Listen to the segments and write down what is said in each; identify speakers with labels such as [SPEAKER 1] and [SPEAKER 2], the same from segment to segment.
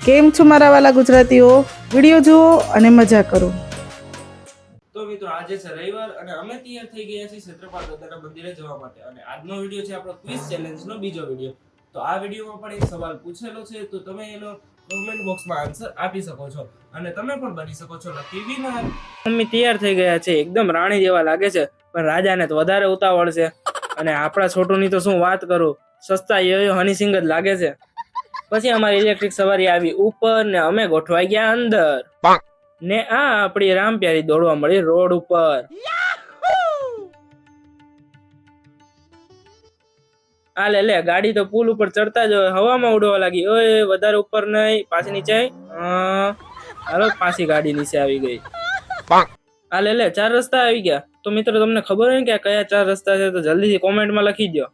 [SPEAKER 1] કેમ છો મારા વાલા ગુજરાતીઓ? વિડીયો જુઓ અને મજા કરો.
[SPEAKER 2] તો મિત્રો આજે છે રવિવાર અને અમે તૈયાર થઈ ગયા છીએ ક્ષેત્રપાલ દાદાના મંદિરે જવા માટે અને આજનો વિડીયો છે આપણો ક્વિઝ ચેલેન્જનો બીજો વિડીયો. તો આ વિડીયોમાં પણ એક સવાલ પૂછેલો છે તો તમે એનો કમેન્ટ બોક્સમાં આન્સર આપી શકો છો અને તમે પણ બની શકો છો લકી વિનર. મમ્મી તૈયાર થઈ ગયા છે, એકદમ રાણી જેવા લાગે છે, પણ રાજાને તો વધારે ઉતાવળ છે અને આપણા છોટુની તો શું વાત કરું, સસ્તા યો હની સિંગ જ લાગે છે. પછી અમારી ઇલેક્ટ્રિક સવારી આવી ઉપર ને અમે ગોઠવાઈ ગયા અંદર ને આ આપણી રામપ્યારી દોડવા મળી રોડ ઉપર. આ લે ગાડી તો પુલ ઉપર ચડતા જ હવામાં ઉડવા લાગી. ઓય વધારે ઉપર નહીં, પાછી નીચે. હાલો પાછી ગાડી નીચે આવી ગઈ. આ લે 4 રસ્તા આવી ગયા. તો મિત્રો તમને ખબર હોય કે કયા 4 રસ્તા છે તો જલ્દીથી કોમેન્ટમાં લખી દો.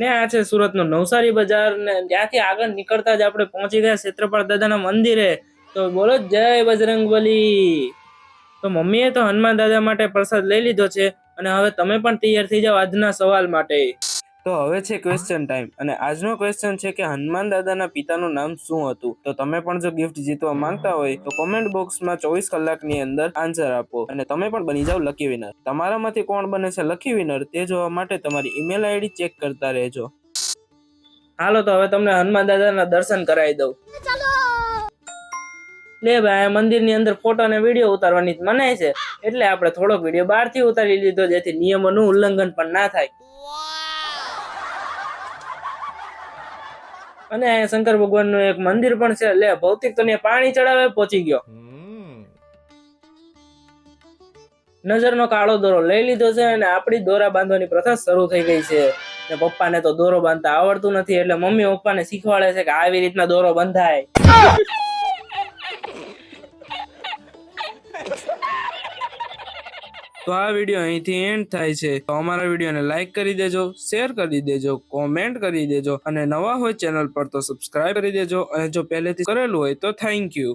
[SPEAKER 2] ને આ છે સુરતનો નવસારી બજાર ને ત્યાંથી આગળ નીકળતા જ આપણે પહોંચી ગયા ક્ષેત્રપાલ દાદાના મંદિરે. તો બોલો જય બજરંગબલી. તો મમ્મીએ તો હનુમાન દાદા માટે પ્રસાદ લઈ લીધો છે અને હવે તમે પણ તૈયાર થઈ જાઓ આજના સવાલ માટે. તો હવે છે ક્વેશ્ચન ટાઈમ અને આજનો ક્વેશ્ચન છે કે હનુમાન દાદાના પિતાનું નામ શું હતું? તો તમે પણ જો ગિફ્ટ જીતવા માંગતા હોય તો કોમેન્ટ બોક્સમાં 24 કલાકની અંદર આન્સર આપો અને તમે પણ બની જાઓ લકી વિનર. તમારામાંથી કોણ બને છે લકી વિનર તે જોવા માટે તમારી ઈમેલ આઈડી ચેક કરતા રહેજો. હાલો તો હવે તમને હનુમાન દાદાના દર્શન કરાવી દઉં. લે ભાઈ, મંદિરની અંદર ફોટો અને વિડીયો ઉતારવાની મનાય છે એટલે આપણે થોડોક વિડીયો બહારથી ઉતારી લીધો જેથી નિયમોનું ઉલ્લંઘન પણ ના થાય. અને અહીંયા શંકર ભગવાનનું એક મંદિર પણ છે. લે ભૌતિક તો પાણી ચડાવે પહોંચી ગયો. નજરનો કાળો દોરો લઈ લીધો છે અને આપણી દોરા બાંધવાની પ્રથા શરૂ થઈ ગઈ છે. ને પપ્પાને તો દોરો બાંધતા આવડતું નથી એટલે મમ્મી પપ્પાને શીખવાડે છે કે આવી રીતના દોરો બંધાય. તો આ વિડીયો અહીંથી એન્ડ થાય છે. તો અમારા વિડીયોને લાઈક કરી દેજો, શેર કરી દેજો, કોમેન્ટ કરી દેજો અને નવા હોય ચેનલ પર તો સબસ્ક્રાઇબ કરી દેજો અને જો પહેલેથી કરેલું હોય તો થેન્ક યુ.